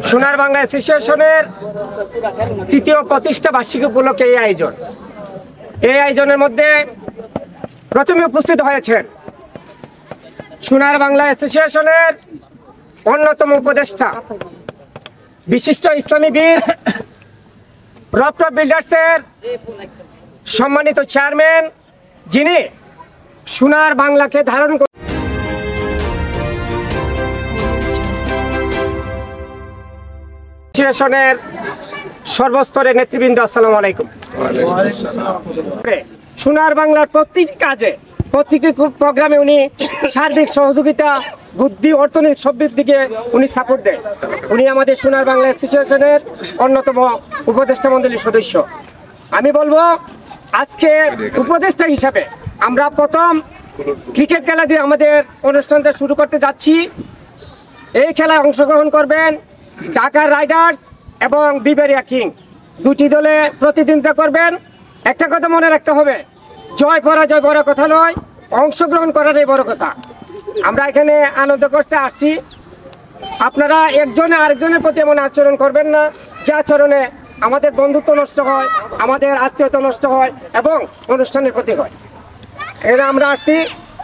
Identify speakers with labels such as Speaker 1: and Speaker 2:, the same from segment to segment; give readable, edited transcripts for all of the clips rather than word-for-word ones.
Speaker 1: সোনার বাংলা অ্যাসোসিয়েশনের তৃতীয় প্রতিষ্ঠা বার্ষিকী উপলক্ষে এই আয়োজনের মধ্যে প্রথমে উপস্থিত হয়েছেন সোনার বাংলা অ্যাসোসিয়েশনের অন্যতম উপদেষ্টা বিশিষ্ট ইসলামীবিদ রপ্ট বিল্ডার্সের সম্মানিত চেয়ারম্যান, যিনি সোনার বাংলাকে ধারণ করে অ্যাসোসিয়েশনের সর্বস্তরের নেতৃবৃন্দ, আসসালামু আলাইকুম। সোনার বাংলার প্রতিটি কাজে, প্রতিটি প্রোগ্রামে উনি সার্বিক সহযোগিতা, বুদ্ধি, অর্থনৈতিক সব দিকে উনি সাপোর্ট দেন। উনি আমাদের সোনার বাংলা অ্যাসোসিয়েশনের অন্যতম উপদেষ্টা মণ্ডলীর সদস্য। আমি বলবো আজকে উপদেষ্টা হিসাবে আমরা প্রথম ক্রিকেট খেলা দিয়ে আমাদের অনুষ্ঠানটা শুরু করতে যাচ্ছি। এই খেলায় অংশগ্রহণ করবেন ঢাকা রাইডার্স এবং বিবেরিয়া কিং, দুটি দলে প্রতিদ্বন্দ্বিতা করবেন। একটা কথা মনে রাখতে হবে, জয় পরাজয় বড় কথা নয়, অংশগ্রহণ করারই বড় কথা। আমরা এখানে আনন্দ করতে আসছি, আপনারা একজনে আরেকজনের প্রতি এমন আচরণ করবেন না যে আচরণে আমাদের বন্ধুত্ব নষ্ট হয়, আমাদের আত্মীয়তা নষ্ট হয় এবং অনুষ্ঠানের ক্ষতি হয়। এখানে আমরা আসছি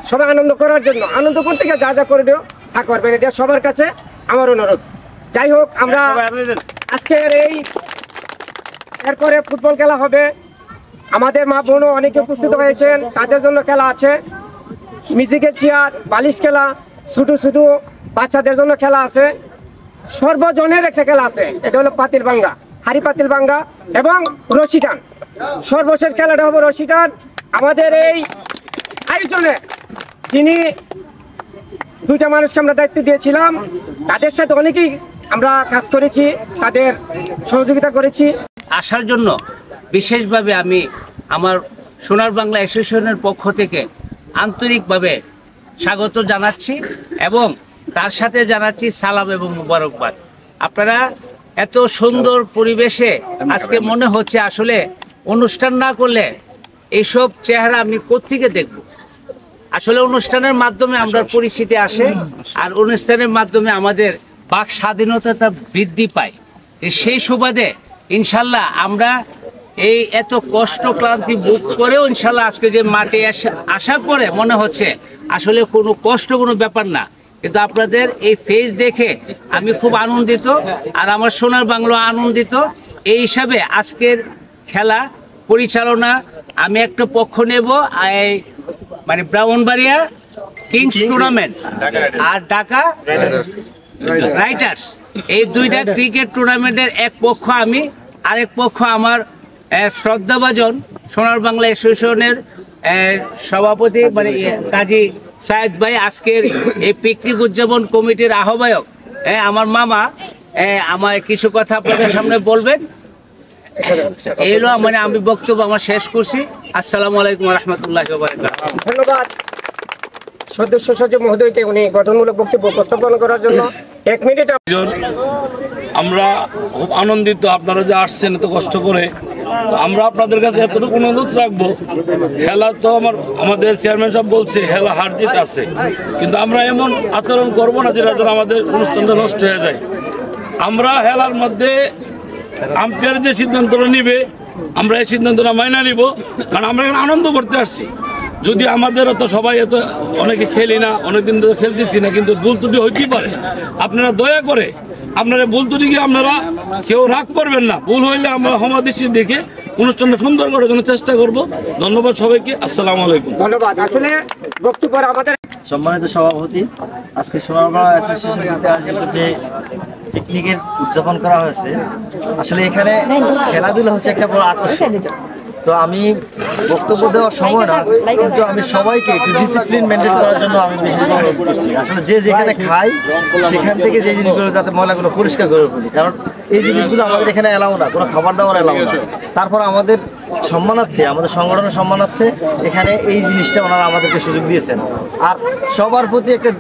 Speaker 1: সবাই আনন্দ করার জন্য, আনন্দ করতে গিয়ে যা যা করে দিও তা করবেন, এটা সবার কাছে আমার অনুরোধ। যাই হোক, আমরা আজকের এরপরে ফুটবল খেলা হবে। আমাদের মা বোনও অনেকে উপস্থিত হয়েছেন, তাদের জন্য খেলা আছে। মিউজিক্যাল চেয়ার, বালিশ খেলা, ছোটো ছোটো বাচ্চাদের জন্য খেলা আছে। সর্বজনের একটা খেলা আছে, এটা হলো পাতিল ভাঙ্গা, হাড়ি পাতিল ভাঙ্গা এবং রশি টান। সর্বশেষ খেলাটা হবে রশি টান। আমাদের এই আয়োজনে যিনি দুইটা মানুষকে আমরা দায়িত্ব দিয়েছিলাম, তাদের সাথে অনেকেই আমরা কাজ করেছি, তাদের সহযোগিতা করেছি।
Speaker 2: আসার জন্য বিশেষভাবে আমি আমার সোনার বাংলা অ্যাসোসিয়েশনের পক্ষ থেকে আন্তরিকভাবে স্বাগত জানাচ্ছি এবং তার সাথে জানাচ্ছি সালাম এবং মুবারকবাদ। আপনারা এত সুন্দর পরিবেশে আজকে মনে হচ্ছে আসলে অনুষ্ঠান না করলে এইসব চেহারা আমি কোত্থেকে দেখব। আসলে অনুষ্ঠানের মাধ্যমে আমরা পরিচিতি আসে, আর অনুষ্ঠানের মাধ্যমে আমাদের বাক স্বাধীনতা বৃদ্ধি পায়। সেই সুবাদে ইনশাল্লাহ আমরা এই এত কষ্ট ক্লান্তি বুক করেও ইনশাল্লাহ আজকে যে মাঠে আসার পরে মনে হচ্ছে আসলে কোনো কষ্ট কোনো ব্যাপার না, কিন্তু আপনাদের এই ফেজ দেখে আমি খুব আনন্দিত, আর আমার সোনার বাংলা আনন্দিত। এই হিসাবে আজকের খেলা পরিচালনা আমি একটা পক্ষ নেব, মানে ব্রাহ্মণবাড়িয়া কিংস টুর্নামেন্ট আর ঢাকা রাইডার্স, এই দুইটা ক্রিকেট টুর্নামেন্টের এক পক্ষ আমি, আরেক পক্ষ আমার শ্রদ্ধাভাজন সোনার বাংলা অ্যাসোসিয়েশনের সভাপতি মানে কাজী সায়েদ ভাই, আজকের এই পিকনিক উদযাপন কমিটির আহ্বায়ক আমার মামা, আমার কিছু কথা আপনাদের সামনে বলবেন। এলো মানে আমি বক্তব্য আমার শেষ করছি। আসসালামু আলাইকুম ওয়া রাহমাতুল্লাহি ওয়া বারাকাতুহু।
Speaker 1: ধন্যবাদ সদস্য সচিব মহোদয়কে উনি গঠনমূলক বক্তব্য উপস্থাপন করার জন্য। 1 মিনিট।
Speaker 3: আমরা খুব আনন্দিত আপনারা যে আসছেন এত কষ্ট করে। আমরা আপনাদের কাছে এতটুকু অনুরোধ রাখবো, খেলা তো আমাদের চেয়ারম্যান সাহেব বলছে খেলা হার জিত আছে, কিন্তু আমরা এমন আচরণ করব না যেটা দ্বারা আমাদের অনুষ্ঠানটা নষ্ট হয়ে যায়। আমরা খেলার মধ্যে আম্পায়ার যে সিদ্ধান্তটা নিবে আমরা এই সিদ্ধান্তটা মাইনা নিব, কারণ আমরা এখানে আনন্দ করতে আসছি। যদি আমাদের তো সবাই এত অনেকে খেলি না, অনেকদিন ধরে খেলতেছি না, কিন্তু ভুল ত্রুটি হইতেই পারে। আপনারা দয়া করে আপনারা ভুল ত্রুটিকে আপনারা কেউ রাগ করবেন না, ভুল হইলে আমরা সমাদৃষ্টি দেখে অনুষ্ঠানটা সুন্দর করার জন্য চেষ্টা করব। ধন্যবাদ সবাইকে, আসসালামু আলাইকুম।
Speaker 1: ধন্যবাদ। আসলে বক্তব্য আমাদের
Speaker 4: সম্মানিত সভাপতি, আজকে সোনার বাংলা অ্যাসোসিয়েশন যে পিকনিকের উদযাপন করা হয়েছে, আসলে এখানে খেলাধুলা হচ্ছে একটা বড় আকর্ষণ। তো আমি বক্তব্য দেওয়ার সময় না, কিন্তু আমি সবাইকে একটু ডিসিপ্লিন মেনটেন করার জন্য আমি বেশি অনুরোধ করছি। আসলে যে যেখানে খাই সেখান থেকে যে জিনিসগুলো যাতে ময়লাগুলো পরিষ্কার করে ফেলি, কারণ এই জিনিসগুলো আমাদের এখানে এলাও না, কোনো খাবার দাবার এলাও না। তারপর আমাদের সম্মানার্থে, আমাদের সংগঠনের সম্মানার্থে এখানে এই জিনিসটা ওনারা আমাদেরকে সুযোগ দিয়েছেন। আর সবার প্রতি একটা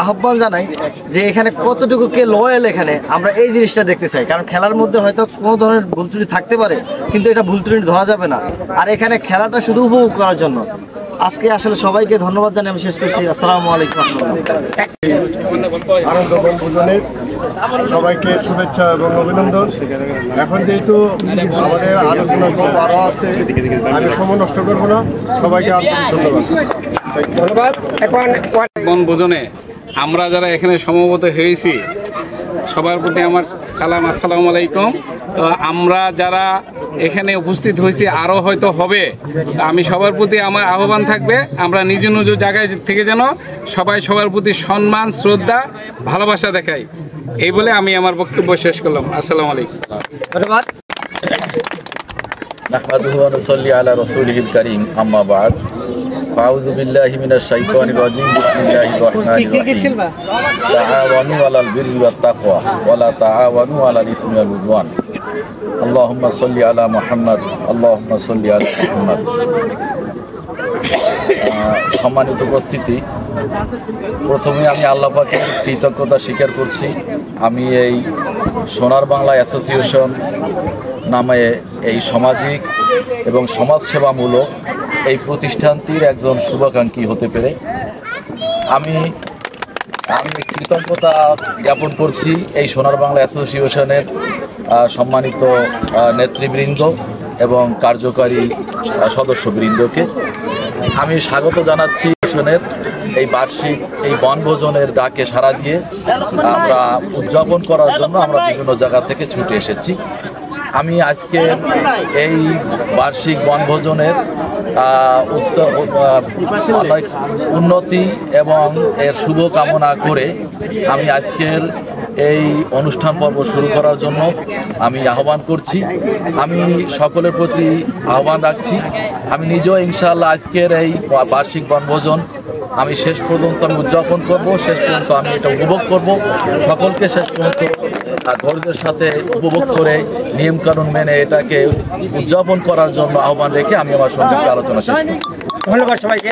Speaker 4: আহ্বান জানাই যে এখানে কতটুকু কে লয়াল, এখানে আমরা এই জিনিসটা দেখতে চাই। কারণ খেলার মধ্যে হয়তো কোনো ধরনের ভুল ত্রুটি থাকতে পারে, কিন্তু এটা ভুল ত্রুটি ধরা যাবে না। আর এখানে খেলাটা শুধু উপভোগ করার জন্য। আজকে আসলে সবাইকে ধন্যবাদ জানিয়ে আমি শেষ করছি। আসসালামু আলাইকুম।
Speaker 5: আনন্দ বনভোজনের সবাইকে শুভেচ্ছা এবং অভিনন্দন। এখন যেহেতু আমাদের আলোচনার পর্ব আরও আছে, আমি সময় নষ্ট করবো না। সবাইকে আন্তরিক ধন্যবাদ।
Speaker 1: ধন্যবাদ। এখন
Speaker 6: বনভোজনে আমরা যারা এখানে সমবেত হয়েছি সবার প্রতি আমার সালাম, আসসালামু আলাইকুম। তো আমরা যারা এখানে উপস্থিত হয়েছি আরও হয়তো হবে, তা আমি সবার প্রতি আমার আহ্বান থাকবে আমরা নিজ নিজ জায়গায় থেকে যেন সবাই সবার প্রতি সম্মান, শ্রদ্ধা, ভালোবাসা দেখাই। এই বলে আমি আমার বক্তব্য শেষ করলাম। আসসালামু আলাইকুম।
Speaker 1: ধন্যবাদ।
Speaker 7: নাহমাদুহু ওয়া নুসাল্লি আলা রাসূলিহিল কারীম, আম্মা বা'দ। আউযু বিল্লাহি মিনাশ শাইতানির রাজীম। বিসমিল্লাহির রহমানির রহিম। তাআওয়ানু আলাল বিররি ওয়াত তাকওয়া ওয়া লা তাআওয়ানু আলাল ইসমি ওয়াল উদওয়ান। আল্লাহুম্মা সাল্লি আলা মুহাম্মাদ, আল্লাহুম্মা সাল্লি আলা মুহাম্মাদ। সম্মানিত উপস্থিতি, প্রথমে আমি আল্লাহ পাকের কৃতজ্ঞতা স্বীকার করছি। আমি এই সোনার বাংলা অ্যাসোসিয়েশন নামে এই সামাজিক এবং সমাজসেবামূলক এই প্রতিষ্ঠানটির একজন শুভাকাঙ্ক্ষী হতে পেরে আমি কৃতজ্ঞতা জ্ঞাপন করছি এই সোনার বাংলা অ্যাসোসিয়েশনের সম্মানিত নেতৃবৃন্দ এবং কার্যকারী সদস্যবৃন্দকে। আমি স্বাগত জানাচ্ছি এই বার্ষিক এই বনভোজনের ডাকে সাড়া দিয়ে আমরা উদযাপন করার জন্য আমরা বিভিন্ন জায়গা থেকে ছুটে এসেছি। আমি আজকে এই বার্ষিক বনভোজনের অনেক উন্নতি এবং এর শুভ কামনা করে আমি আজকের এই অনুষ্ঠান পর্ব শুরু করার জন্য আমি আহ্বান করছি। আমি সকলের প্রতি আহ্বান রাখছি, আমি নিজেও ইনশাআল্লাহ আজকের এই বার্ষিক বনভোজন আমি শেষ পর্যন্ত আমি উদযাপন করব, শেষ পর্যন্ত আমি এটা উপভোগ করব। সকলকে শেষ পর্যন্ত ধৈর্যের সাথে উপভোগ করে নিয়মকানুন মেনে এটাকে উদযাপন করার জন্য আহ্বান রেখে আমি আমার সংক্ষিপ্ত আলোচনা শেষ করছি।
Speaker 1: ধন্যবাদ সবাইকে।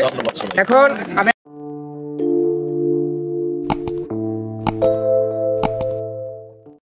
Speaker 1: এখন আমি